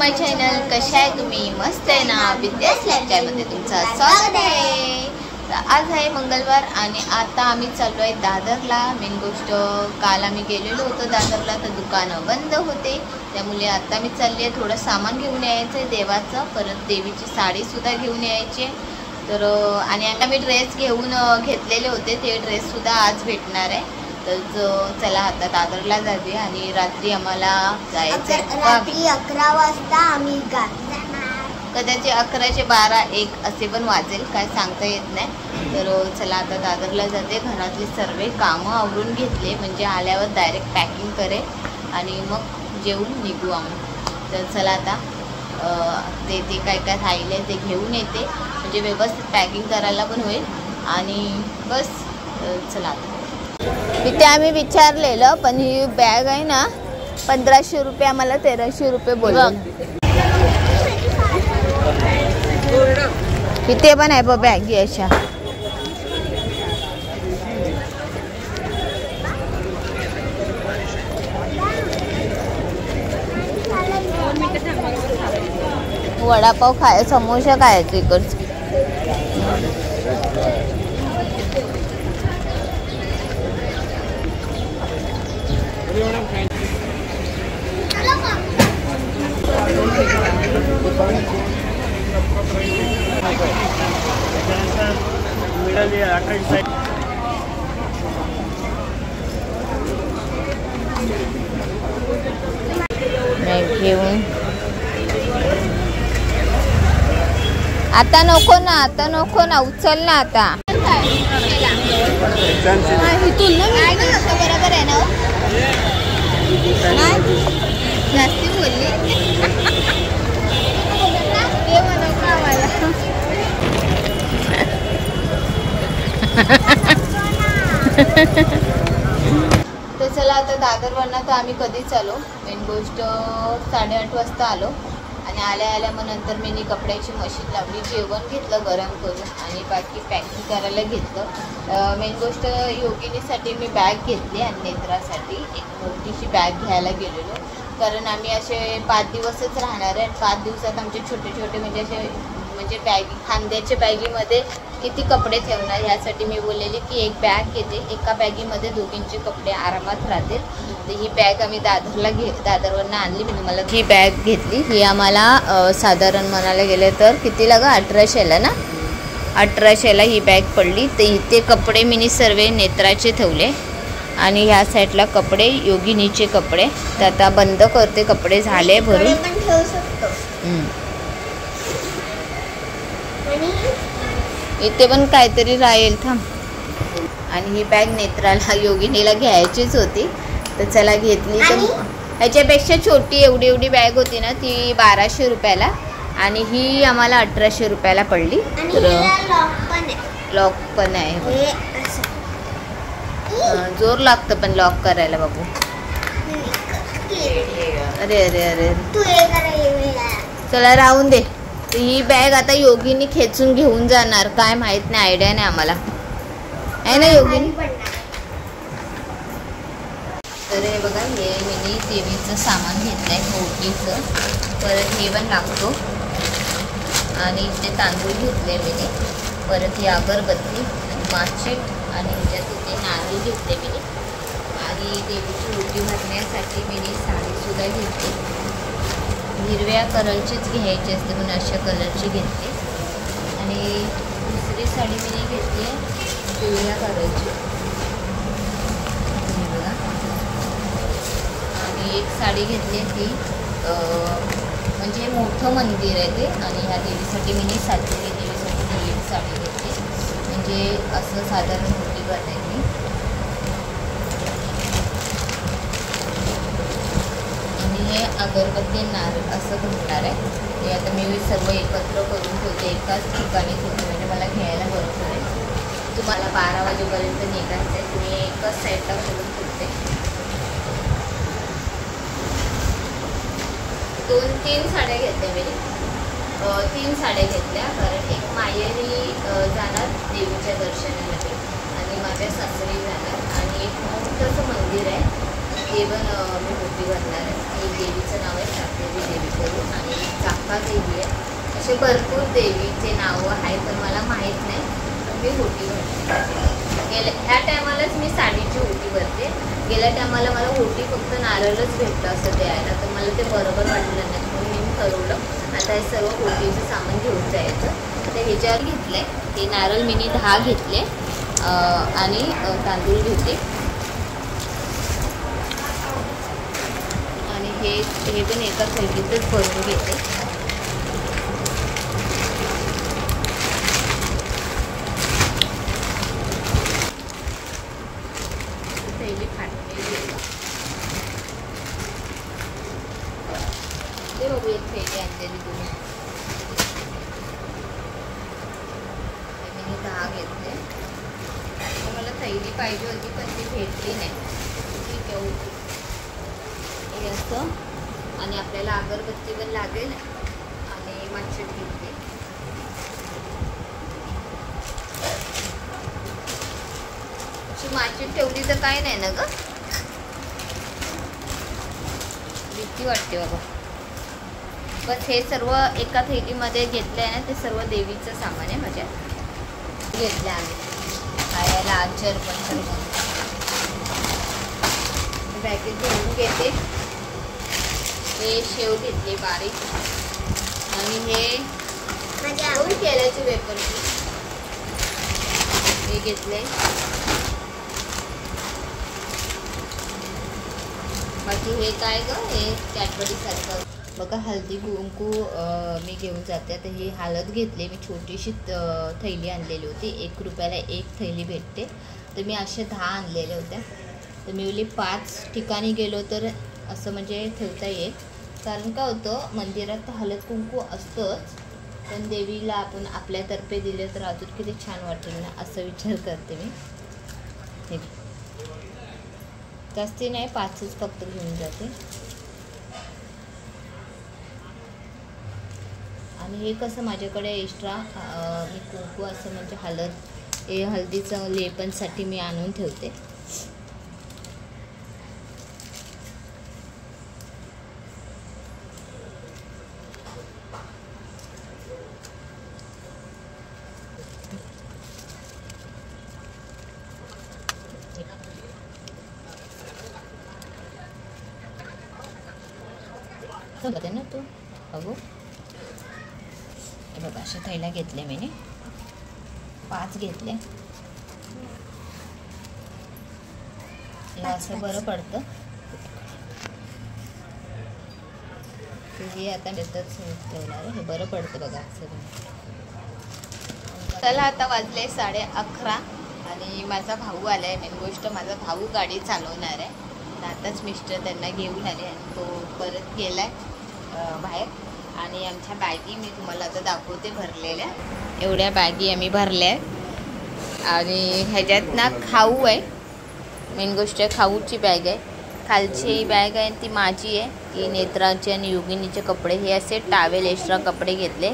माय channel. कशा आहे तुम्ही? मस्त आहे ना? विद्यास लाईफस्टाईलमध्ये तुमचं स्वागत आहे. तर आज आहे मंगळवार आणि आता आम्ही चाललो आहे दादरला. मेन गोष्ट काल आम्ही गेलेलो होतो दादरला, तर दुकानं बंद होते, त्यामुळे आता मी चालली आहे. थोडं सामान घेऊन यायचं आहे देवाचं, परत देवीची साडीसुद्धा घेऊन यायची. तर आणि आता मी ड्रेस घेतलेले होते, ते ड्रेससुद्धा आज भेटणार आहे. तर चला आता दादरला जाऊया आणि रात्री आम्हाला जायचं रात्री 11 वाजता आम्ही कदाचित 11चे 12 1 असे पण वाजेल, काय सांगता येत नाही. तर चला आता दादरला जाते. घरातले सर्व कामं आवरून घेतले, म्हणजे आल्यावर डायरेक्ट पॅकिंग करेल आणि मग जेवून निघू आम्ही. तर चला आता ते काय काय राहिले ते घेऊन येते, म्हणजे व्यवस्थित पॅकिंग करायला पण होईल. आणि बस चला आता. तिथे आम्ही विचारलेलं, पण ही बॅग आहे ना 1500 रुपये, आम्हाला 1300 रुपये बोलले. इथे पण आहे बघ बॅगी अशा. वडापाव समोसा खायचं इकडचं. घेऊन आता नको ना, आता नको ना, उचल ना आता. बरोबर आहे ना? जास्ती बोलली ते म्हणू का आम्हाला. तर चला आता दादरवरनं तर आम्ही कधीच आलो. मेन गोष्ट 8:30 वाजता आलो आणि आल्या मग नंतर मी कपड्याची मशीन लावली, जेवण घेतलं गरम करून आणि बाकी पॅकिंग करायला घेतलं. मेन गोष्ट योगिनीसाठी मी बॅग घेतली आणि नेत्रासाठी एक मोठीशी बॅग घ्यायला गेलेलो, कारण आम्ही असे 5 दिवसच राहणार आहे. 5 दिवसात आमचे छोटे छोटे म्हणजे बॅगी, खांद्याच्या बॅगीमध्ये किती कपडे ठेवणार, ह्यासाठी मी बोललेली की एक बॅग घेते, एका बॅगीमध्ये दोघींचे कपडे आरामात राहतील. तर ही बॅग आम्ही दादरवरनं आणली. मी तुम्हाला ही बॅग घेतली. ही आम्हाला साधारण म्हणायला गेले तर कितीला ग? 1800ला ना? 1800ला ही बॅग पडली. तर इथे कपडे मी सर्व नेत्राचे ठेवले आणि ह्या साईडला कपडे योगिनीचे कपडे. तर आता बंद करते, कपडे झाले भरून. इथे पण काहीतरी राहील, थांब. आणि ही बॅग नेत्राला योगिनीला घ्यायचीच होती, तर चला घेतली. तर ह्याच्यापेक्षा छोटी एवढी बॅग होती ना, ती 1200 रुपयाला आणि ही आम्हाला 1800 रुपयाला पडली. तर लॉक पण आहे, जोर लागतं पण लॉक करायला बाबू. अरे अरे अरे चला राहून दे. ही बॅग आता योगिनी खेचून घेऊन जाणार, काय माहित नाही, आयडिया नाही आम्हाला, आहे ना योगिनी? तर हे बघा, हे मी देवीचं सामान घेतलंय मोठीचं, परत हे पण लागतो आणि इथे तांदूळ घेतले मी, परत ही अगरबत्ती, माचिट आणि ह्याच्यात इथे नारळ घेतले मी, आणि देवीची ओटी भरण्यासाठी मी साडीसुद्धा घेतली. हिरव्या कलरचीच घ्यायची असते म्हणून अशा कलरची घेतली. आणि दुसरी साडी मी घेतली पिवळ्या कलरची, हे बघा. आणि एक साडी घेतली ती म्हणजे मोठं मंदिर आहे ते, आणि ह्या देवीसाठी मी सातपुरी देवीसाठी ती एक साडी घेतली, म्हणजे असं साधारण मोठी बनायची. हे अगरबत्ती नारळ असं घालणार आहे. ते आता मी सर्व एकत्र करून ठेवते, एकाच ठिकाणी ठेवते, म्हणजे मला घ्यायला बरोबर आहे. तुम्हाला 12 वाजेपर्यंत निघायचं आहे, तुम्ही एकाच साईडला करून ठेवते. 2-3 साड्या घेतल्या मी, 3 साड्या घेतल्या, कारण एक माहेरी जाणार देवीच्या दर्शनासाठी आणि माझ्या सासरी जाणार, आणि एक मोठंसं मंदिर आहे ते पण मी मोठी भरणार आहे. एक देवीचं नाव आहे सातेरी देवी करून, आणि अंबा देवी आहे. असे भरपूर देवीचे नावं आहेत पण मला माहीत नाही. पण मी ओटी भरते. ह्या टायमालाच मी साडीची ओटी भरते. गेल्या टायमाला मला ओटी फक्त नारळच भेटतं असं द्यायला, तर मला ते बरोबर वाटलं नाही. म्हणून मी ठरवलं आता हे सर्व ओटीचं सामान घेऊन जायचं. तर ह्याच्यावर घेतलं आहे हे नारळ मिनी 10 घेतले आणि तांदूळ घेते आणि हे पण एका थैलीतच भरून घेते. थैली फाटलेली ते बघू एक थैली आणलेली तुम्ही. मी 10 घेतले. मला थैली पाहिजे होती पण ती भेटली नाही. ठीक आहे ओके. हे असं आणि आपल्याला अगरबत्ती पण लागेल आणि माचीत घेतली. अशी माचीत ठेवली तर काय नाही ना ग, भीती वाटते बाबा. बस हे सर्व एका थैलीमध्ये घेतलं आहे ना, ते सर्व देवीचं सामान आहे. माझ्या घेतलं आम्ही खायला आचार पण सर्व पॅकेट घेऊन घेते. हे शेव घेतले बारीक आणि हे केल्याचे वेपर हे घेतले. बाकी हे काय ग, हे कॅडबरी सारखं बघा हळदी कुंकू मी घेऊन जाते. आता ही हळद घेतली. मी छोटीशी थैली आणलेली होती. 1 रुपयाला 1 थैली भेटते. तर मी असे 10 आणलेले होत्या. तर मी बोलली 5 ठिकाणी गेलो तर असं म्हणजे ठेवता येईल. कारण काय होतं मंदिरात हळद कुंकू असतंच पण देवीला आपण आपल्यातर्फे दिले तर अजून किती छान वाटेल ना असं विचार करते मी. हे जास्ती नाही 5च फक्त घेऊन जाते. आणि हे कसं माझ्याकडे एक्स्ट्रा मी कुंकू असं म्हणजे हे हळदीचं लेपनसाठी मी आणून ठेवते. बघते ना तू बघू. बघा अशा थैल्या घेतल्या मी 5 घेतले. असं बरं पडतं. हे आता देतच ठेवणार हे बरं पडतं बघा असं. चला आता वाजले 11:30 आणि माझा भाऊ आलाय. मेन गोष्ट माझा भाऊ गाडी चालवणार आहे. आताच मिस्टर त्यांना घेऊन आले आणि तो परत गेलाय बाहेर. आणि आमच्या बॅगी मी तुम्हाला आता दाखवते भरलेल्या. एवढ्या बॅगी आम्ही भरल्या आणि ह्याच्यात ना खाऊ आहे. मेन गोष्ट आहे खाऊची बॅग आहे. खालची बॅग आहे ती माझी आहे. ती नेत्राची आणि योगिनीचे कपडे हे असे टावेल एक्स्ट्रा कपडे घेतले.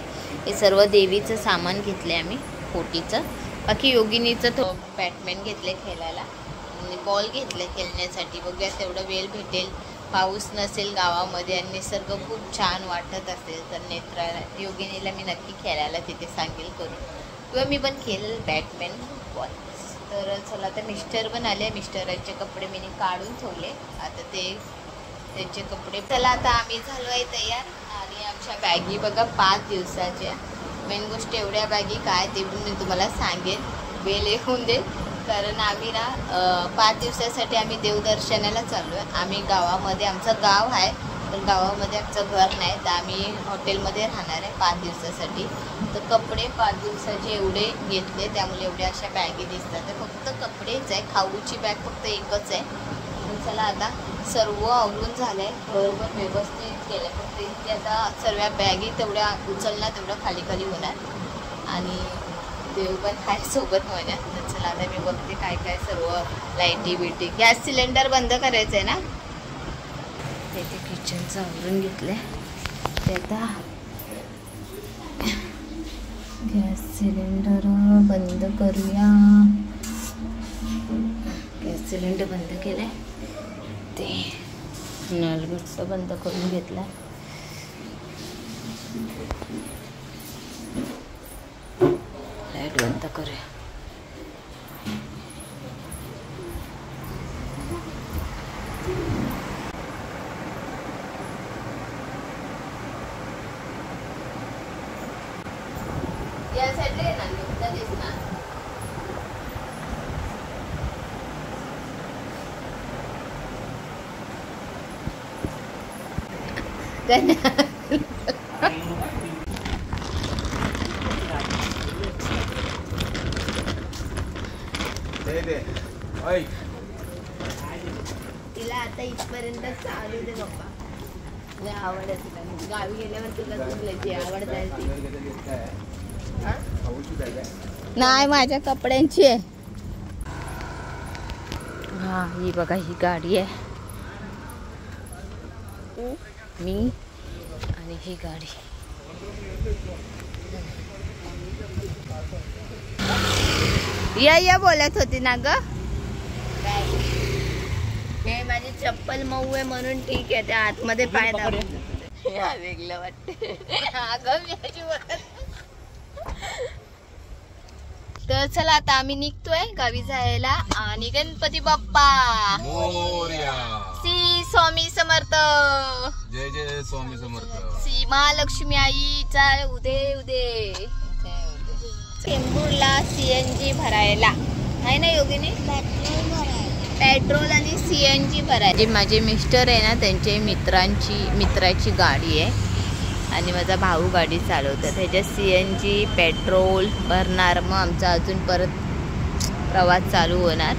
हे सर्व देवीचं सामान घेतले आम्ही ओटीचं. बाकी योगिनीचं तो बॅटमॅन घेतले खेळायला आणि बॉल घेतले खेळण्यासाठी. बघूया तेवढं वेळ भेटेल. पाऊस नसेल गावामध्ये आणि निसर्ग खूप छान वाटत असेल तर नेत्राला योगिनीला मी नक्की खेळायला तिथे सांगेल करून किंवा मी पण खेळेल बॅटमॅन बॉल. तर चला आता मिस्टर पण आले. मिस्टरांचे कपडे मी काढून ठेवले. आता त्यांचे कपडे. चला आता आम्ही झालो आहे तयार आणि आमच्या बॅगी बघा 5 दिवसाच्या. मेन गोष्ट एवढ्या बॅगी काय ते पण मी तुम्हाला सांगेन वेळ येऊन देईल. कारण आम्ही ना 5 दिवसासाठी आम्ही देवदर्शनाला चाललो आहे. आम्ही गावामध्ये आमचं गाव आहे पण गावामध्ये आमचं घर नाही तर आम्ही हॉटेलमध्ये राहणार आहे 5 दिवसासाठी. तर कपडे 5 दिवसाचे एवढे घेतले त्यामुळे एवढ्या अशा बॅगी दिसतात. तर फक्त कपडेच आहे. खाऊची बॅग फक्त एकच आहे. चला आता सर्व आवरून झालं आहे. घर पण व्यवस्थित केलं आहे. फक्त इथे आता सर्व बॅगी तेवढ्या उचलणार तेवढं खाली खाली होणार आणि देव पण आहे सोबत माझ्या. तर चला आता मी बघते काय काय सर्व लाईटी बिटी. गॅस सिलेंडर बंद करायचं आहे ना. ते किचनचं आवरून घेतलं ते आता गॅस सिलेंडर बंद करूया. गॅस सिलेंडर बंद केलं ते नळगट्ट बंद करून घेतला. बंद करूया. या साईडला ये ना, नुकता दिसणार. तिला आता इथपर्यंत चालू दे बाप्पा. आवड आहे तुला, गावी गेल्यावर तुला तुझी आवड जायची. नाही माझ्या कपड्यांची आहे. हा ही बघा, ही गाडी आहे. मी आणि ही गाडी. या बोलत होती ना ग. हे माझी चप्पल मऊ आहे म्हणून ठीक आहे, त्या आतमध्ये पाय दाबून वेगळं वाटते. अगं मी अशी बोलत. तर चला आता आम्ही निघतोय गावी जायला. आणि गणपती बाप्पा श्री स्वामी समर्थ. जय जय स्वामी समर्थ. श्री महालक्ष्मी आईचा उदे उदे. टेंबूरला CNG भरायला आहे ना योगिनी. पेट्रोल आणि CNG भरायला. जे माझे मिस्टर आहे ना, त्यांचे मित्राची गाडी आहे आणि माझा भाऊ गाडी चालवतात. त्याच्यात CNG पेट्रोल भरणार, मग आमचा अजून परत प्रवास चालू होणार.